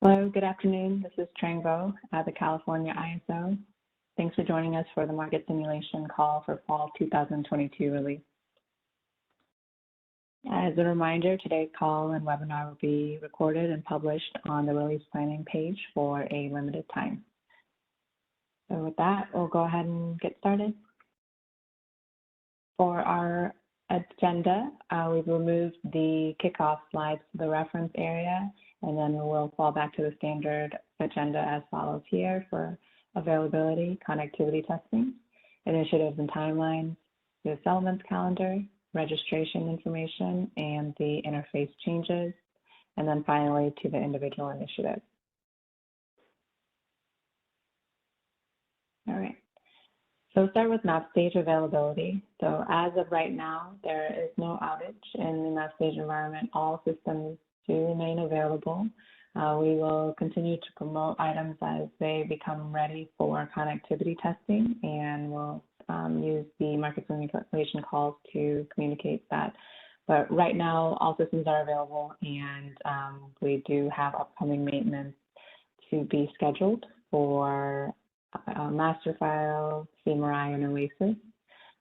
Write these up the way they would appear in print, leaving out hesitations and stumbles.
Hello, good afternoon. This is Trang Vo at the California ISO. Thanks for joining us for the market simulation call for fall 2022 release. As a reminder, today's call and webinar will be recorded and published on the release planning page for a limited time. So with that, we'll go ahead and get started. For our agenda, we've removed the kickoff slides to the reference area, and then we'll fall back to the standard agenda as follows here for availability, connectivity testing, initiatives and timelines, the settlements calendar, registration information, and the interface changes, and then finally to the individual initiatives. All right. So we'll start with MapStage availability. So as of right now, there is no outage in the MapStage environment. All systems do remain available. We will continue to promote items as they become ready for connectivity testing, and we'll use the market simulation calls to communicate that. But right now, all systems are available, and we do have upcoming maintenance to be scheduled for Masterfile, Samurai, and Oasis,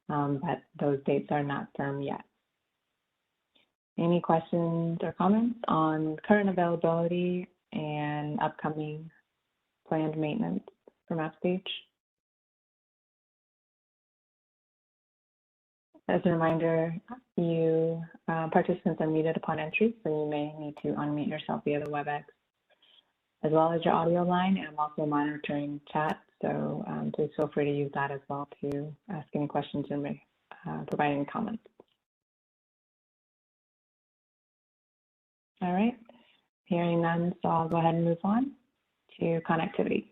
but those dates are not firm yet. Any questions or comments on current availability and upcoming planned maintenance for MapStage? As a reminder, you participants are muted upon entry, so you may need to unmute yourself via the WebEx, as well as your audio line. And I'm also monitoring chat, so please feel free to use that as well to ask any questions and provide any comments. All right, hearing none, so I'll go ahead and move on to connectivity.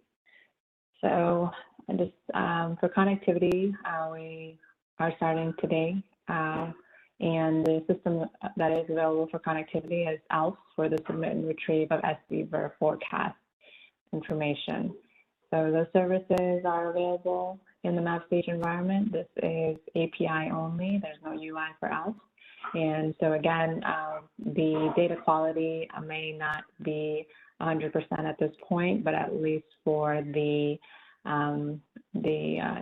So just for connectivity, we are starting today, and the system that is available for connectivity is ALF for the submit and retrieve of SBVer forecast information. So those services are available in the MapStage environment. This is API only. There's no UI for ALF. And so again, the data quality may not be 100% at this point, but at least for the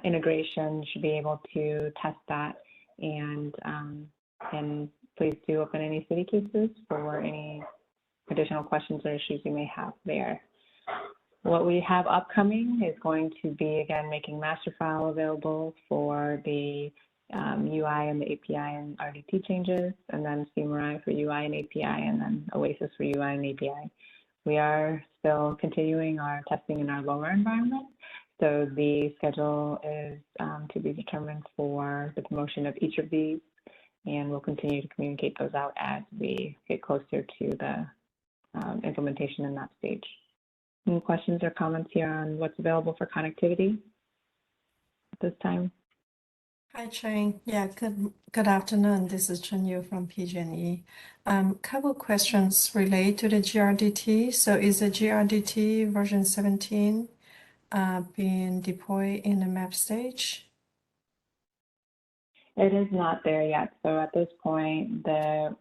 integration should be able to test that. And please do open any city cases for any additional questions or issues you may have there. What we have upcoming is going to be, again, making Masterfile available for the UI and the API and RDT changes, and then Samurai for UI and API, and then Oasis for UI and API. We are still continuing our testing in our lower environment, so the schedule is to be determined for the promotion of each of these, and we'll continue to communicate those out as we get closer to the implementation in that stage. Any questions or comments here on what's available for connectivity at this time? Hi, Trang. Yeah, good afternoon. This is Chen Yu from PG&E. Couple questions relate to the GRDT. So is the GRDT version 17 being deployed in the MapStage? It is not there yet. So at this point, the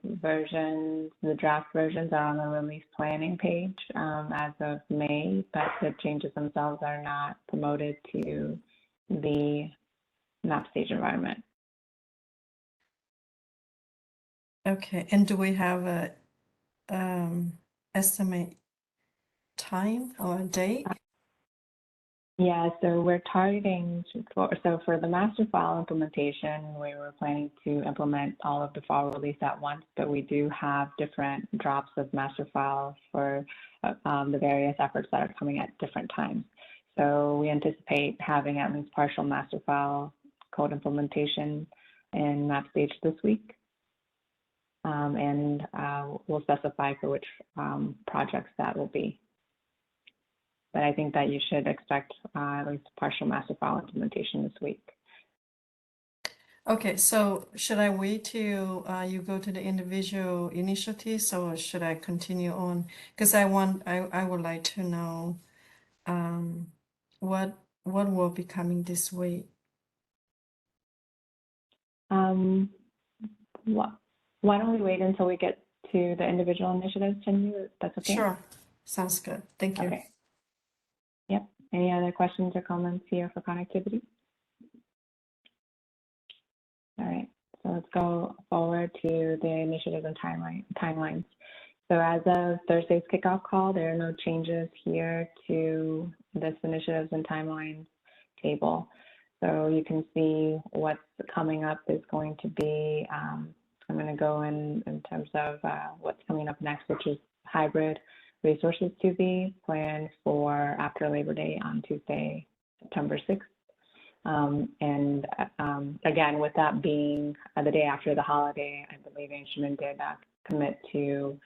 draft versions are on the release planning page as of May, but the changes themselves are not promoted to the MapStage environment. Okay, and do we have a estimate time or date? Yeah, so we're targeting for the master file implementation, we were planning to implement all of the file release at once, but we do have different drops of master files for the various efforts that are coming at different times. So we anticipate having at least partial master file code implementation in MapStage this week. And we'll specify for which projects that will be. But I think that you should expect at least partial master file implementation this week. Okay, so should I wait till you go to the individual initiatives, or should I continue on? Because I would like to know what will be coming this week. Why don't we wait until we get to the individual initiatives, Chen Yu? That's okay? Sure. Sounds good. Thank you. Okay. Yep. Any other questions or comments here for connectivity? All right. So let's go forward to the initiatives and timelines. So as of Thursday's kickoff call, there are no changes here to this initiatives and timelines table. So you can see what's coming up is going to be, I'm going to go in terms of what's coming up next, which is hybrid resources to be planned for after Labor Day on Tuesday, September 6th. Again, with that being the day after the holiday, I believe Anschuman did commit to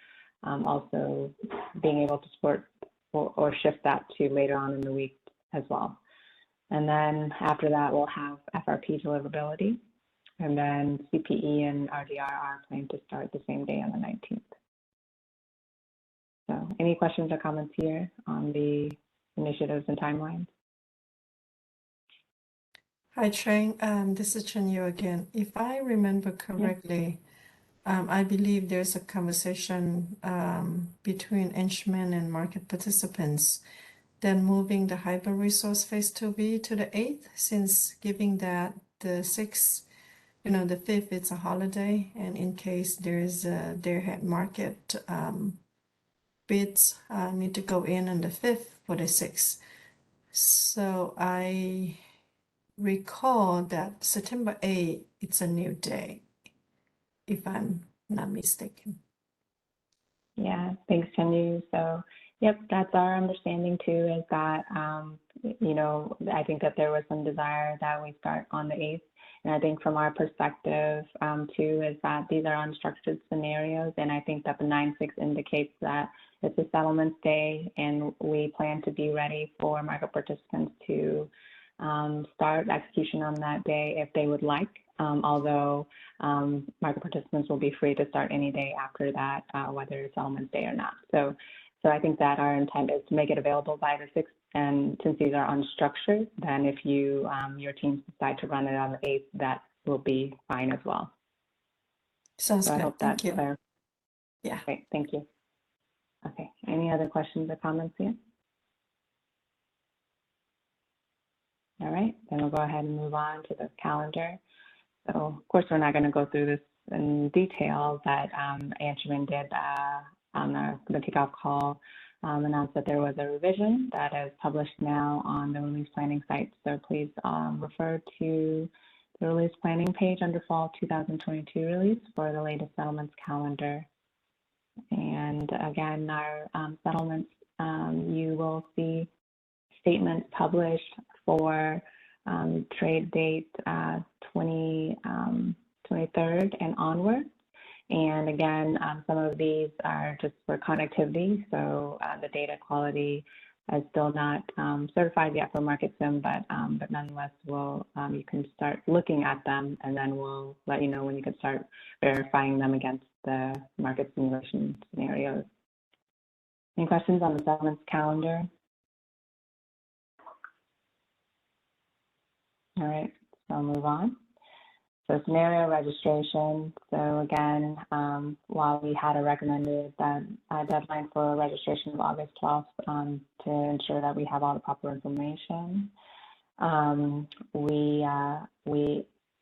also being able to support or shift that to later on in the week as well. And then after that, we'll have FRP deliverability, and then CPE and RDR are planned to start the same day on the 19th. So any questions or comments here on the initiatives and timelines? Hi, Cheng. This is Chen Yu again. If I remember correctly, I believe there's a conversation between Anschuman and market participants, then moving the hybrid resource phase 2B to the 8th, since giving that the 6th, the 5th, it's a holiday, and in case there's a day-ahead market bids need to go in on the 5th for the 6th. So I recall that September 8th, it's a new day, if I'm not mistaken. Yeah, thanks, Chenyu. So, yep, that's our understanding too, is that, I think that there was some desire that we start on the 8th. And I think from our perspective too, is that these are unstructured scenarios. And I think that the 9/6 indicates that it's a settlements day, and we plan to be ready for market participants to start execution on that day if they would like. Although market participants will be free to start any day after that, whether it's settlement day or not. So I think that our intent is to make it available by the 6th. And since these are unstructured, then if you your teams decide to run it on the 8th, that will be fine as well. Sounds good. I hope that's clear. Yeah. Great. Thank you. Okay. Any other questions or comments here? All right. Then we'll go ahead and move on to the calendar. So, of course, we're not going to go through this in detail, but Anschuman did on the kickoff call announced that there was a revision that is published now on the release planning site. So please refer to the release planning page under fall 2022 release for the latest settlements calendar. And again, our settlements, you will see statements published for trade date 23rd and onward. And again, some of these are just for connectivity. So the data quality is still not certified yet for MarketSim, but nonetheless, you can start looking at them, and then we'll let you know when you can start verifying them against the market simulation scenarios. Any questions on the settlements calendar? All right, so I'll move on. So scenario registration. So again, while we had a recommended deadline for registration of August 12th to ensure that we have all the proper information, we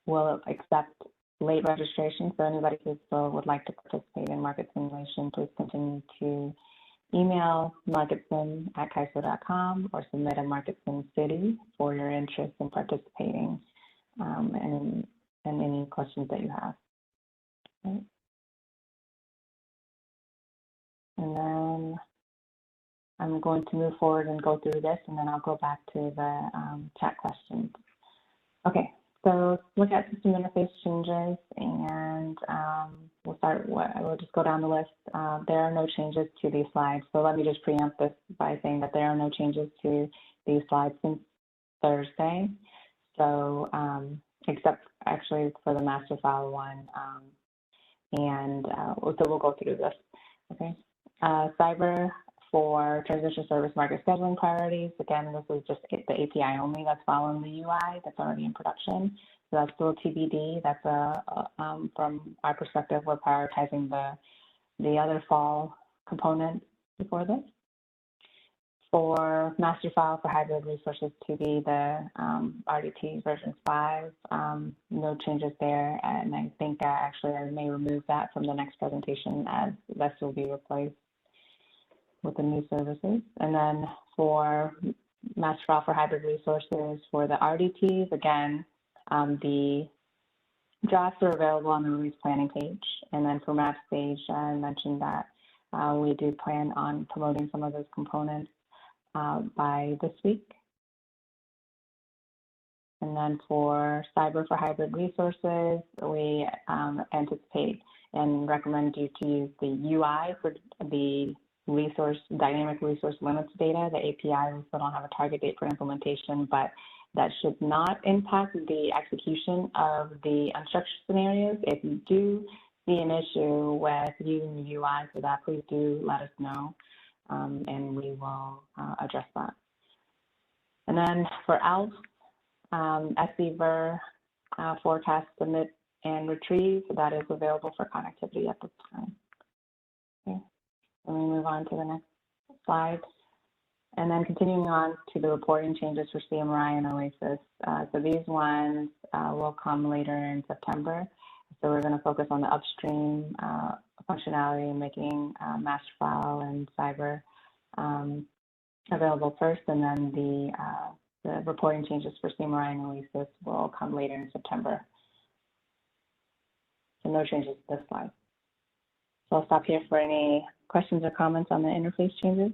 will accept late registration. So anybody who still would like to participate in market simulation, please continue to email marketsim@kaiso.com or submit a MarketSim city for your interest in participating and any questions that you have. Okay. And then I'm going to move forward and go through this, and then I'll go back to the chat questions. Okay, so let's look at system interface changes, and we'll just go down the list. There are no changes to these slides. So let me just preempt this by saying that there are no changes to these slides since Thursday. So except actually for the master file one, so we'll go through this. Okay, cyber for transition service market scheduling priorities. Again, this is just the API only that's following the UI that's already in production. So that's still TBD. That's from our perspective, we're prioritizing the other fall component before this. for master file for hybrid resources to be the RDT version 5. No changes there, and I think actually I may remove that from the next presentation as this will be replaced with the new services. And then for master file for hybrid resources for the RDTs, again, the drafts are available on the release planning page. And then for map stage, I mentioned that we do plan on promoting some of those components by this week. And then for cyber for hybrid resources, we anticipate and recommend you to use the UI for the dynamic resource limits data. The API, we still don't have a target date for implementation, but that should not impact the execution of the unstructured scenarios. If you do see an issue with using the UI for that, please do let us know, and we will address that. And then for ELF, SCVer forecast, submit, and retrieve, that is available for connectivity at this time. Okay, let me move on to the next slide. And then continuing on to the reporting changes for CMRI and OASIS. So these ones will come later in September. So we're going to focus on the upstream functionality, making master file and cyber available first, and then the reporting changes for CMRI and OASIS will come later in September. So no changes to this slide. So I'll stop here for any questions or comments on the interface changes.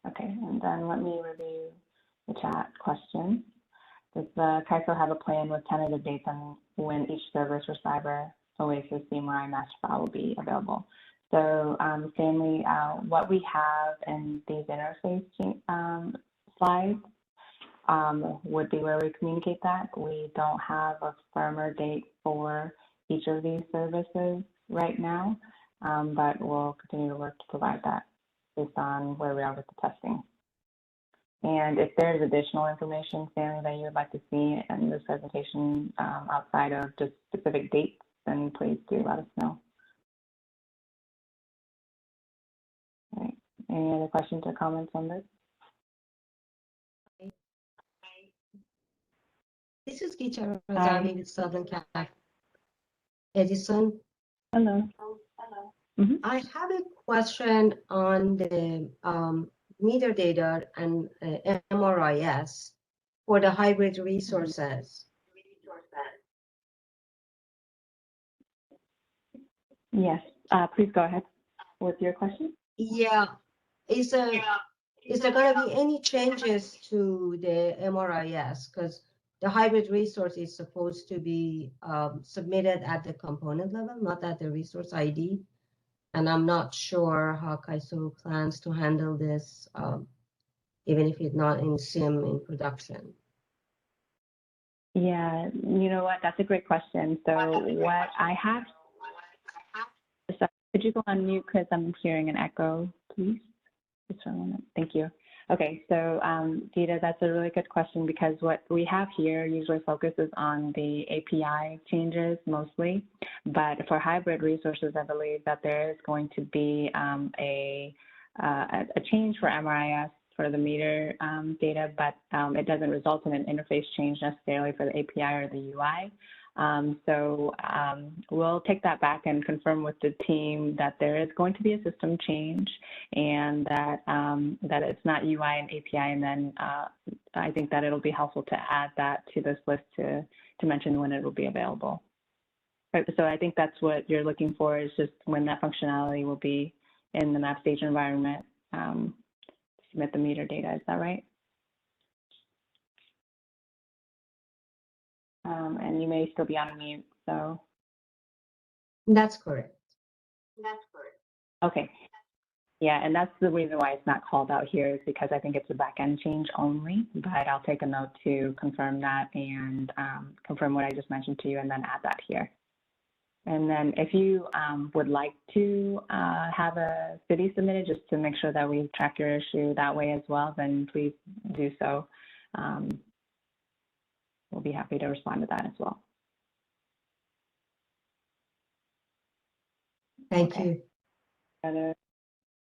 Okay, and then let me review the chat question. Does the CAISO have a plan with tentative dates on when each service for cyber, OASIS, CMRI, master file will be available? So Stanley, what we have in these interface slides would be where we communicate that. We don't have a firmer date for each of these services right now, but we'll continue to work to provide that based on where we are with the testing. And if there's additional information, Stanley, that you would like to see in this presentation outside of just specific dates, then please do let us know. All right. Any other questions or comments on this? This is Gicha Razali with Southern Cal Edison. Hello. Hello. Mm-hmm. I have a question on the meter data and MRIS for the hybrid resources. Yes, please go ahead with your question. Yeah, is there going to be any changes to the MRIS? Because the hybrid resource is supposed to be submitted at the component level, not at the resource ID. And I'm not sure how CAISO plans to handle this, even if it's not in SIM in production. Yeah, you know what? That's a great question. So what I have, so could you go on mute because I'm hearing an echo, please? Just for a moment. Thank you. Okay, so Dita, that's a really good question because what we have here usually focuses on the API changes mostly, but for hybrid resources, I believe that there is going to be a change for MRIS for the meter data, but it doesn't result in an interface change necessarily for the API or the UI. So we'll take that back and confirm with the team that there is going to be a system change and that that it's not UI and API, and then I think that it'll be helpful to add that to this list to mention when it will be available. Right, so I think that's what you're looking for, is just when that functionality will be in the map stage environment to submit the meter data. Is that right? And you may still be on mute, so. That's correct. Okay. Yeah, and that's the reason why it's not called out here, is because I think it's a back-end change only, but I'll take a note to confirm that and confirm what I just mentioned to you and then add that here. And then if you would like to have a city submitted just to make sure that we track your issue that way as well, then please do so. We'll be happy to respond to that as well. Thank Okay. you.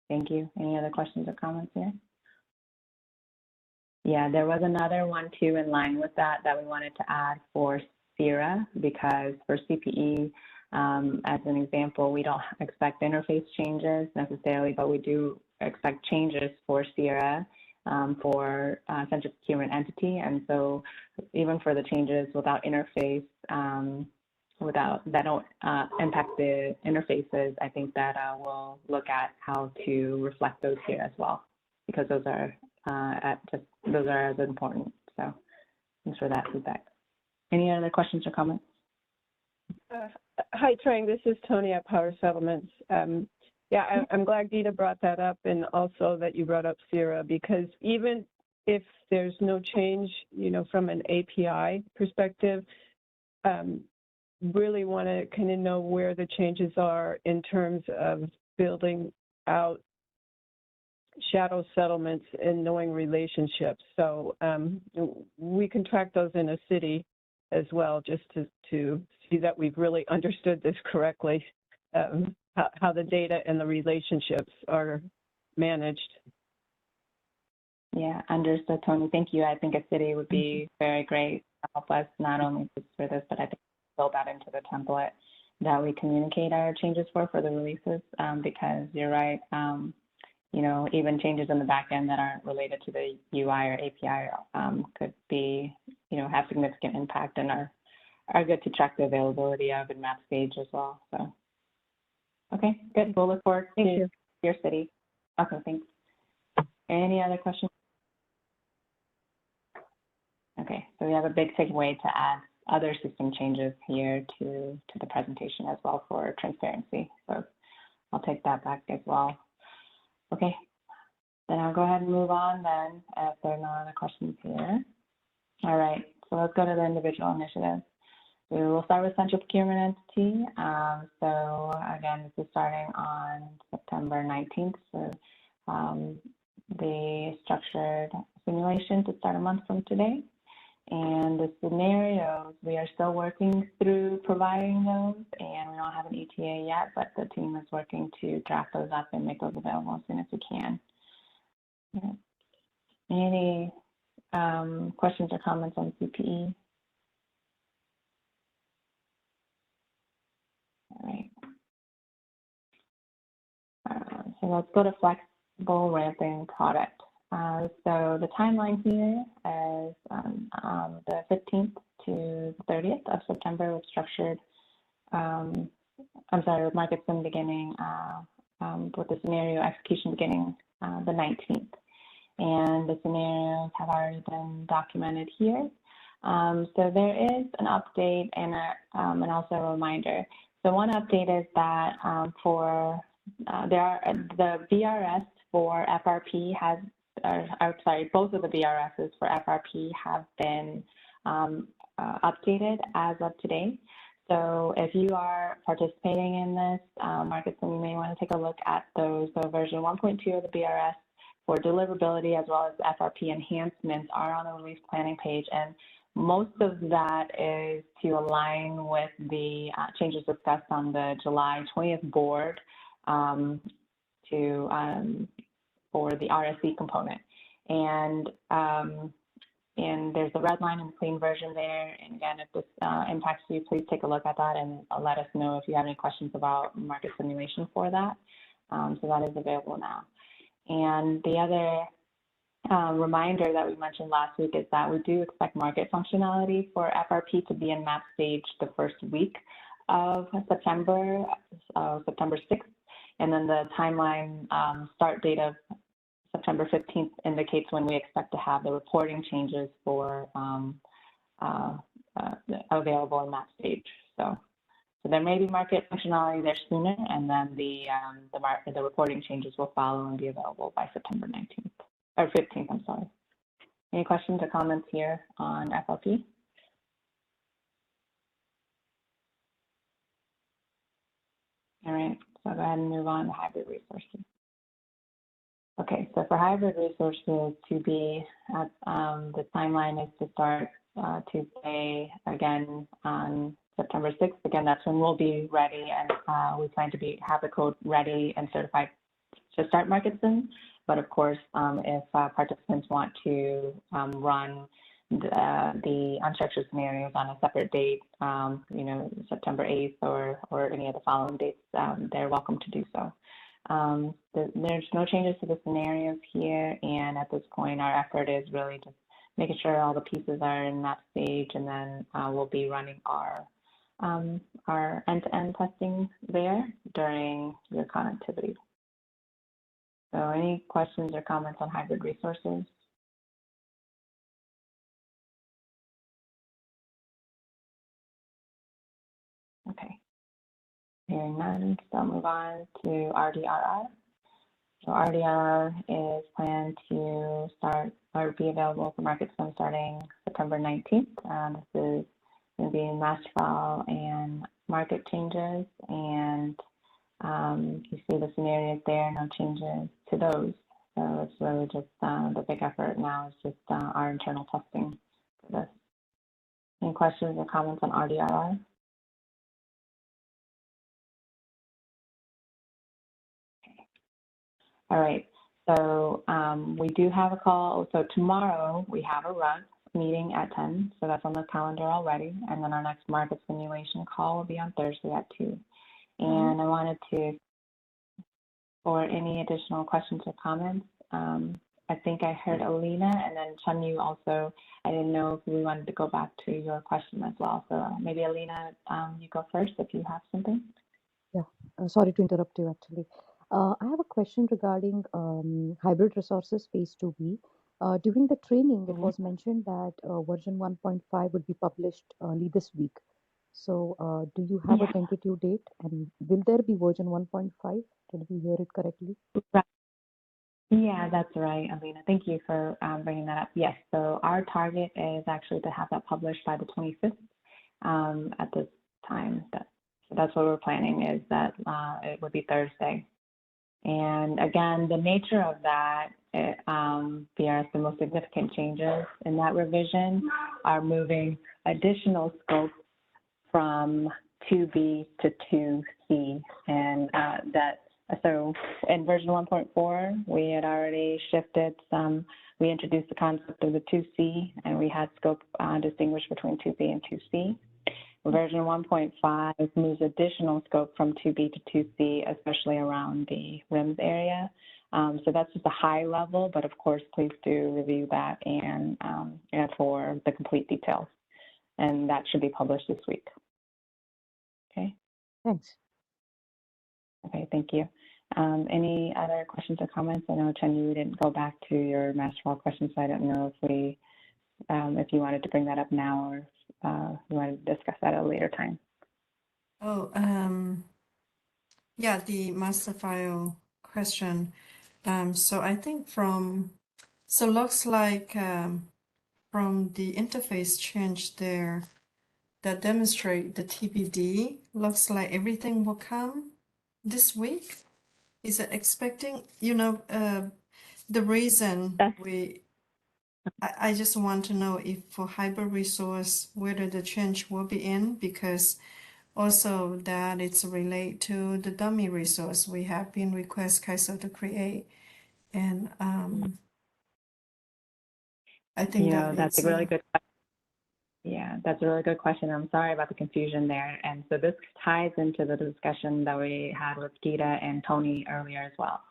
Thank you. Any other questions or comments here? Yeah, there was another one too in line with that we wanted to add for CIRA, because for CPE, as an example, we don't expect interface changes necessarily, but we do expect changes for CIRA for central procurement entity. And so even for the changes without interface, that don't impact the interfaces, I think that we'll look at how to reflect those here as well, because those are as important. So thanks for that feedback. Any other questions or comments? Hi, Trang. This is Tony at Power Settlements. Yeah, I'm glad Gita brought that up, and also that you brought up CIRA, because even if there's no change, from an API perspective, really want to kind of know where the changes are in terms of building out shadow settlements and knowing relationships. So we can track those in a city as well, just to see that we've really understood this correctly, how the data and the relationships are managed. Yeah, understood, Tony. Thank you. I think a city would be very great to help us, not only for this, but I think build that into the template that we communicate our changes for the releases, because you're right, even changes in the back end that aren't related to the UI or API could be, have significant impact and are good to track the availability of in map stage as well. So, okay, good. We'll look forward to your city. Okay, thanks. Any other questions? Okay, so we have a big takeaway to add other system changes here to the presentation as well for transparency. So I'll take that back as well. Okay, then I'll go ahead and move on then if there are no other questions here. All right, so let's go to the individual initiatives. We will start with central procurement entity. So again, this is starting on September 19th. So the structured simulation to start a month from today. And the scenarios, we are still working through providing those, and we don't have an ETA yet, but the team is working to draft those up and make those available as soon as we can. Okay. Any questions or comments on CPE? All right. So let's go to flexible ramping product. So the timeline here is the 15th to the 30th of September with structured, with market sim beginning, with the scenario execution beginning the 19th. And the scenarios have already been documented here. So there is an update and also a reminder. So one update is that the VRS for FRP has, both of the VRSs for FRP have been updated as of today. So if you are participating in this market sim, you may want to take a look at those. So version 1.2 of the VRS for deliverability as well as FRP enhancements are on the release planning page. And most of that is to align with the changes discussed on the July 20th board for the RSC component. And there's the red line and clean version there. And again, if this impacts you, please take a look at that and let us know if you have any questions about market simulation for that. So that is available now. And the other reminder that we mentioned last week is that we do expect market functionality for FRP to be in map stage the first week of September, September 6th. And then the timeline start date of September 15th indicates when we expect to have the reporting changes for available in that stage. So there may be market functionality there sooner, and then the reporting changes will follow and be available by September 19th or 15th. I'm sorry. Any questions or comments here on FLP? All right. So I'll go ahead and move on to hybrid resources. Okay, so for hybrid resources to be at the timeline is to start Tuesday again on September 6th. Again, that's when we'll be ready, and we plan to have the code ready and certified to start market soon. But of course, if participants want to run the unstructured scenarios on a separate date, September 8th or any of the following dates, they're welcome to do so. There's no changes to the scenarios here, and at this point, our effort is really just making sure all the pieces are in that stage, and then we'll be running our end-to-end testing there during your connectivity. So any questions or comments on hybrid resources? Okay. Hearing none, so I'll move on to RDRR. So RDRR is planned to start or be available for market swim starting September 19th. This is going to be master file and market changes, and you see the scenarios there, no changes to those. So it's really just the big effort now is just our internal testing for this. Any questions or comments on RDRR? Okay. All right, so we do have a call. So tomorrow we have a RUG meeting at 10, so that's on the calendar already. And then our next market simulation call will be on Thursday at 2. And I wanted to, for any additional questions or comments, I think I heard Alina, and then Chunyu also. I didn't know if we wanted to go back to your question as well. So maybe Alina, you go first if you have something. Yeah, sorry to interrupt you actually. I have a question regarding hybrid resources phase 2B. During the training, it was mentioned that version 1.5 would be published early this week. So do you have a tentative date, and will there be version 1.5? Did we hear it correctly? Right. Yeah, that's right, Alina. Thank you for bringing that up. Yes, so our target is actually to have that published by the 25th at this time. So that's what we're planning, is that it would be Thursday. And again, the nature of that, the most significant changes in that revision are moving additional scope from 2B to 2C, and so in version 1.4, we had already shifted some. We introduced the concept of the 2C, and we had scope distinguished between 2B and 2C. Version 1.5 moves additional scope from 2B to 2C, especially around the RIMS area. So that's just a high level, but of course, please do review that and for the complete details. And that should be published this week. Okay. Thanks. Okay, thank you. Any other questions or comments? I know, Chen, you didn't go back to your master file questions, so I don't know if you wanted to bring that up now, or you wanted to discuss that at a later time. Oh, yeah, the master file question. So I think looks like from the interface change there that demonstrate the TBD, looks like everything will come this week. Is it expecting, the reason I just want to know if for hybrid resource, whether the change will be in, because also that it's related to the dummy resource we have been request Kaiser to create. And I think that's a really good question. Yeah, that's a really good question. I'm sorry about the confusion there. And so this ties into the discussion that we had with Geeta and Tony earlier as well.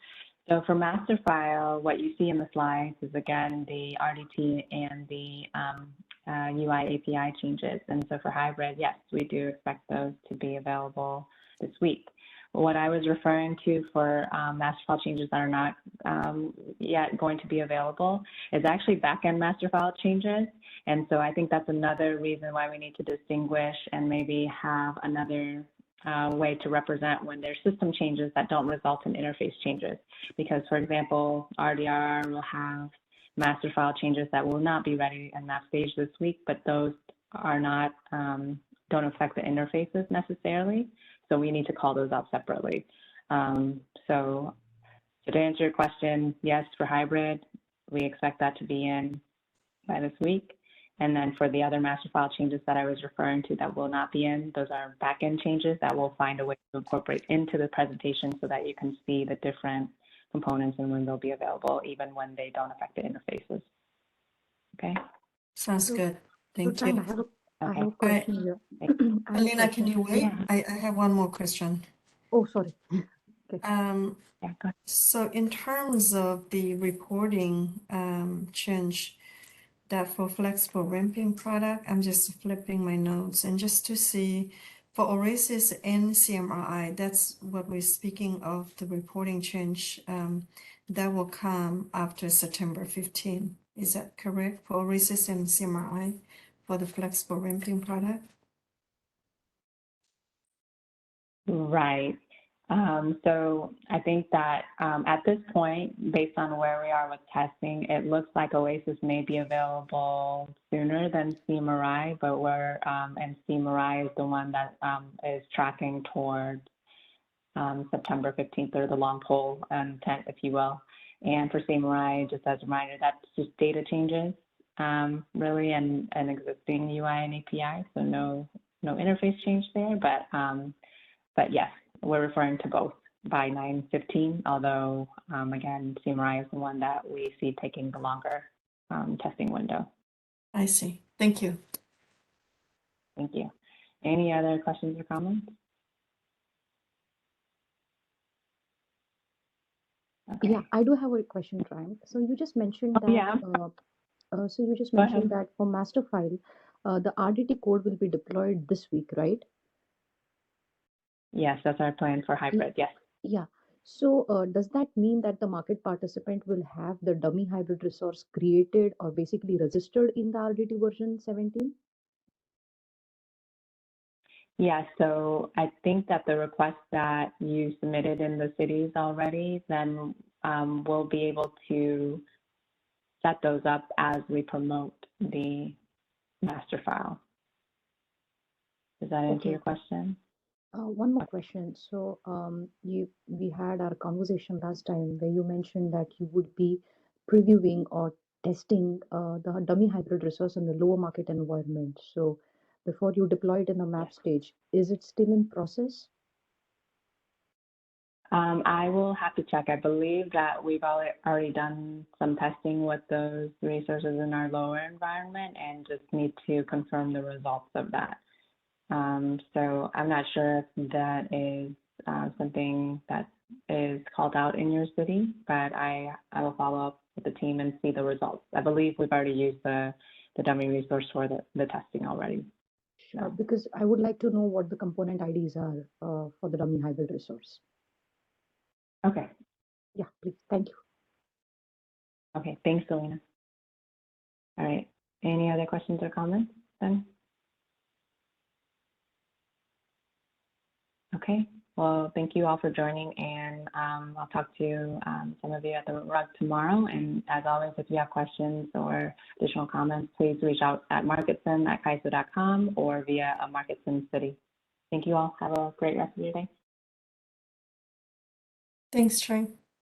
So for master file, what you see in the slides is, again, the RDT and the UI API changes. And so for hybrid, yes, we do expect those to be available this week. What I was referring to for master file changes that are not yet going to be available is actually backend master file changes. And so I think that's another reason why we need to distinguish and maybe have another way to represent when there's system changes that don't result in interface changes. Because, for example, RDRR will have master file changes that will not be ready in that stage this week, but those are not, don't affect the interfaces necessarily. So we need to call those out separately. So to answer your question, yes, for hybrid, we expect that to be in by this week. And then for the other master file changes that I was referring to that will not be in, those are back-end changes that we'll find a way to incorporate into the presentation so that you can see the different components and when they'll be available, even when they don't affect the interfaces. Okay? Sounds good. Thank Trang, you. I have Okay. a question here. I have a Alina, can question. you wait? Yeah. I have one more question. Oh, sorry. Um, Yeah, go ahead. so in terms of the reporting change that for flexible ramping product, I'm just flipping my notes and just to see for Oasis and CMRI, that's what we're speaking of, the reporting change that will come after September 15. Is that correct for Oasis and CMRI for the flexible ramping product? Right. So I think that at this point, based on where we are with testing, it looks like Oasis may be available sooner than CMRI, but and CMRI is the one that is tracking towards September 15th, or the long pole intent, if you will. And for CMRI, just as a reminder, that's just data changes, really, and an existing UI and API, so no interface change there, but yes, we're referring to both by 9/15, although, again, CMRI is the one that we see taking the longer testing window. I see. Thank you. Thank you. Any other questions or comments? Okay. Yeah, I do have a question, Trang. So you just mentioned that. Yeah. So you just Go mentioned ahead. that for master file, the RDT code will be deployed this week, right? Yes, that's our plan for hybrid, yes. Yeah. So does that mean that the market participant will have the dummy hybrid resource created or basically registered in the RDT version 17? Yeah, so I think that the request that you submitted in the cities already, then we'll be able to set those up as we promote the master file. Does that answer Okay. your question? One more question. So we had our conversation last time where you mentioned that you would be previewing or testing the dummy hybrid resource in the lower market environment. So before you deploy it in the map stage, is it still in process? I will have to check. I believe that we've already done some testing with those resources in our lower environment and just need to confirm the results of that. So I'm not sure if that is something that is called out in your city, but I will follow up with the team and see the results. I believe we've already used the dummy resource for the testing already. Sure, So. because I would like to know what the component IDs are for the dummy hybrid resource. Okay. Yeah, please. Thank you. Okay. Thanks, Selena. All right. Any other questions or comments then? Okay. Well, thank you all for joining, and I'll talk to some of you at the RUG tomorrow. And as always, if you have questions or additional comments, please reach out at marketsim@kaizo.com or via a Marketsim City. Thank you all. Have a great rest of your day. Thanks, Trang.